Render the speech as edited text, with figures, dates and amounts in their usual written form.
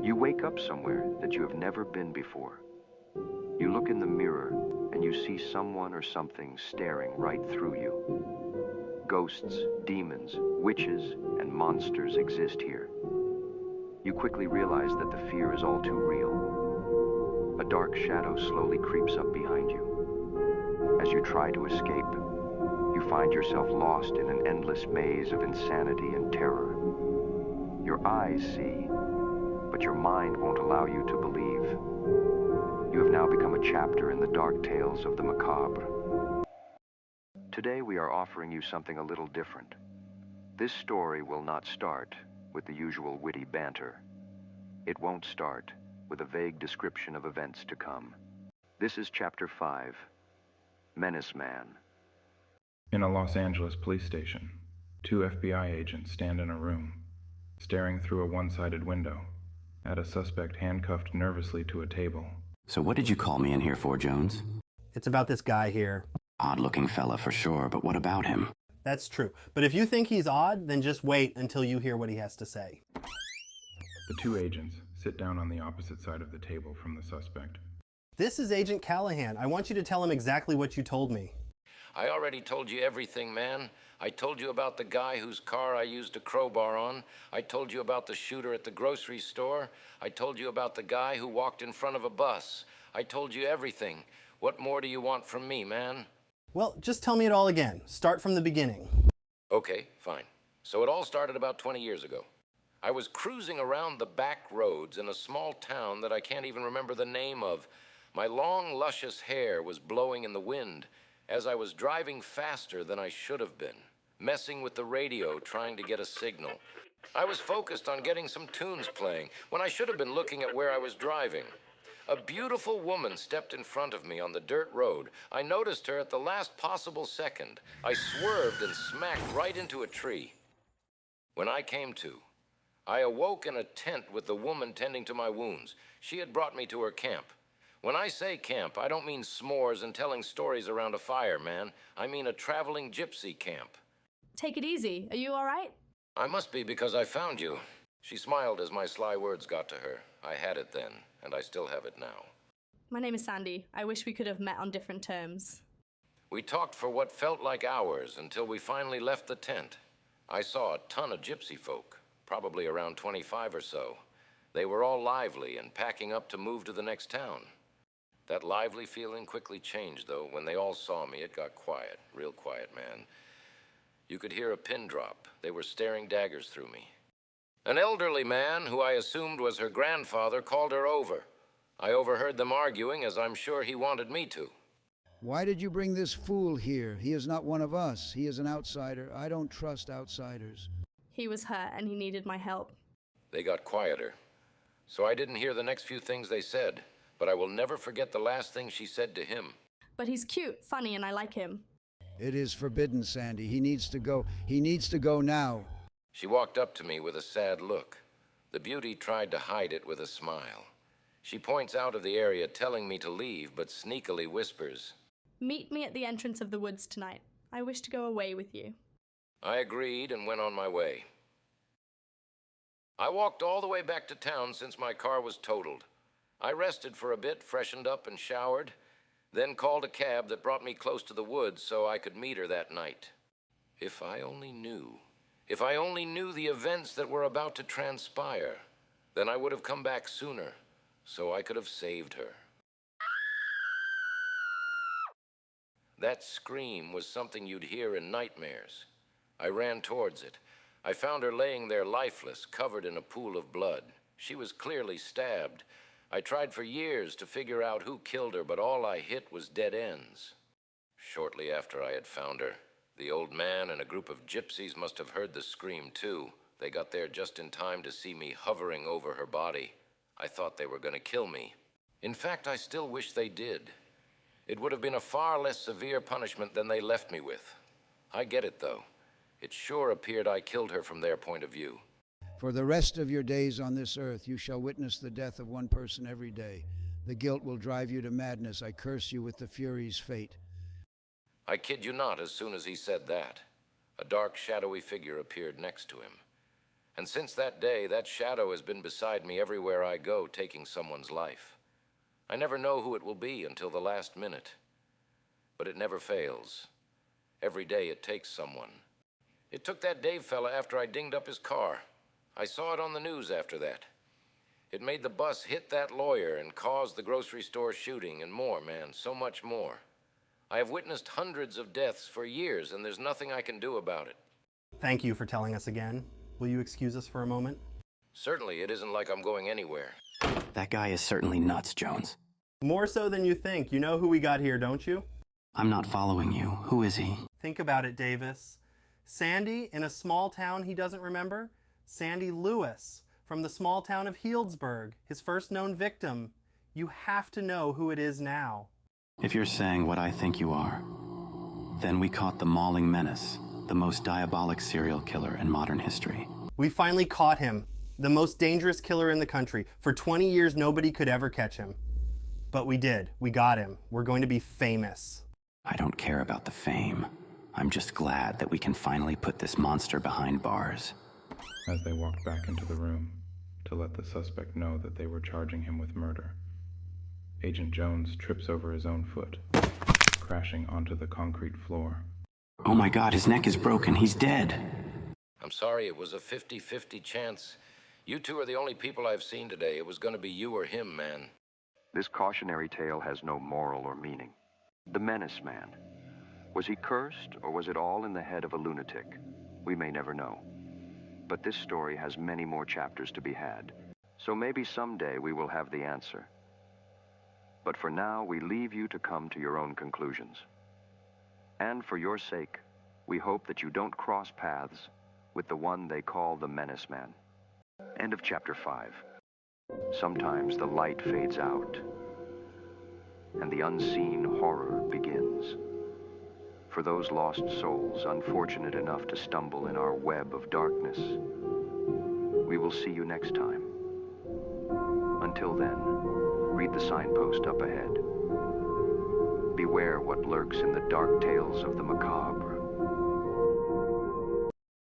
You wake up somewhere that you have never been before. You look in the mirror and you see someone or something staring right through you. Ghosts, demons, witches, and monsters exist here. You quickly realize that the fear is all too real. A dark shadow slowly creeps up behind you. As you try to escape, you find yourself lost in an endless maze of insanity and terror. Your eyes see, but your mind won't allow you to believe. You have now become a chapter in the dark tales of the macabre. Today we are offering you something a little different. This story will not start with the usual witty banter. It won't start with a vague description of events to come. This is Chapter 5, Menace Man. In a Los Angeles police station, 2 FBI agents stand in a room, staring through a one-sided window at a suspect handcuffed nervously to a table. So what did you call me in here for, Jones? It's about this guy here. Odd-looking fella for sure, but what about him? That's true. But if you think he's odd, then just wait until you hear what he has to say. The 2 agents sit down on the opposite side of the table from the suspect. This is Agent Callahan. I want you to tell him exactly what you told me. I already told you everything, man. I told you about the guy whose car I used a crowbar on. I told you about the shooter at the grocery store. I told you about the guy who walked in front of a bus. I told you everything. What more do you want from me, man? Well, just tell me it all again. Start from the beginning. Okay, fine. So it all started about 20 years ago. I was cruising around the back roads in a small town that I can't even remember the name of. My long, luscious hair was blowing in the wind as I was driving faster than I should have been, messing with the radio trying to get a signal. I was focused on getting some tunes playing when I should have been looking at where I was driving. A beautiful woman stepped in front of me on the dirt road. I noticed her at the last possible second. I swerved and smacked right into a tree. When I came to, I awoke in a tent with the woman tending to my wounds. She had brought me to her camp. When I say camp, I don't mean s'mores and telling stories around a fire, man. I mean a traveling gypsy camp. Take it easy. Are you all right? I must be because I found you. She smiled as my sly words got to her. I had it then, and I still have it now. My name is Sandy. I wish we could have met on different terms. We talked for what felt like hours until we finally left the tent. I saw a ton of gypsy folk, probably around 25 or so. They were all lively and packing up to move to the next town. That lively feeling quickly changed, though. When they all saw me, it got quiet, real quiet, man. You could hear a pin drop. They were staring daggers through me. An elderly man, who I assumed was her grandfather, called her over. I overheard them arguing, as I'm sure he wanted me to. Why did you bring this fool here? He is not one of us. He is an outsider. I don't trust outsiders. He was hurt and he needed my help. They got quieter, so I didn't hear the next few things they said. But I will never forget the last thing she said to him. But he's cute, funny, and I like him. It is forbidden, Sandy. He needs to go. He needs to go now. She walked up to me with a sad look. The beauty tried to hide it with a smile. She points out of the area, telling me to leave, but sneakily whispers, Meet me at the entrance of the woods tonight. I wish to go away with you. I agreed and went on my way. I walked all the way back to town since my car was totaled. I rested for a bit, freshened up and showered, then called a cab that brought me close to the woods so I could meet her that night. If I only knew the events that were about to transpire, then I would have come back sooner, so I could have saved her. That scream was something you'd hear in nightmares. I ran towards it. I found her laying there lifeless, covered in a pool of blood. She was clearly stabbed. I tried for years to figure out who killed her, but all I hit was dead ends. Shortly after I had found her, the old man and a group of gypsies must have heard the scream too. They got there just in time to see me hovering over her body. I thought they were going to kill me. In fact, I still wish they did. It would have been a far less severe punishment than they left me with. I get it, though. It sure appeared I killed her from their point of view. For the rest of your days on this earth, you shall witness the death of one person every day. The guilt will drive you to madness. I curse you with the Furies' fate. I kid you not, as soon as he said that, a dark, shadowy figure appeared next to him. And since that day, that shadow has been beside me everywhere I go, taking someone's life. I never know who it will be until the last minute. But it never fails. Every day it takes someone. It took that Dave fella after I dinged up his car. I saw it on the news after that. It made the bus hit that lawyer and caused the grocery store shooting and more, man, so much more. I have witnessed hundreds of deaths for years, and there's nothing I can do about it. Thank you for telling us again. Will you excuse us for a moment? Certainly, it isn't like I'm going anywhere. That guy is certainly nuts, Jones. More so than you think. You know who we got here, don't you? I'm not following you. Who is he? Think about it, Davis. Sandy in a small town he doesn't remember? Sandy Lewis from the small town of Healdsburg, his first known victim. You have to know who it is now. If you're saying what I think you are, then we caught the mauling Menace, the most diabolic serial killer in modern history. We finally caught him, the most dangerous killer in the country. For 20 years, nobody could ever catch him. But we did. We got him. We're going to be famous. I don't care about the fame. I'm just glad that we can finally put this monster behind bars. As they walked back into the room to let the suspect know that they were charging him with murder, Agent Jones trips over his own foot, crashing onto the concrete floor. Oh my God, his neck is broken. He's dead. I'm sorry, it was a 50-50 chance. You two are the only people I've seen today. It was going to be you or him, man. This cautionary tale has no moral or meaning. The Menace Man. Was he cursed, or was it all in the head of a lunatic? We may never know. But this story has many more chapters to be had. So maybe someday we will have the answer. But for now, we leave you to come to your own conclusions. And for your sake, we hope that you don't cross paths with the one they call the Menace Man. End of chapter 5. Sometimes the light fades out, and the unseen horror begins. For those lost souls unfortunate enough to stumble in our web of darkness, we will see you next time. Until then, read the signpost up ahead. Beware what lurks in the dark tales of the macabre.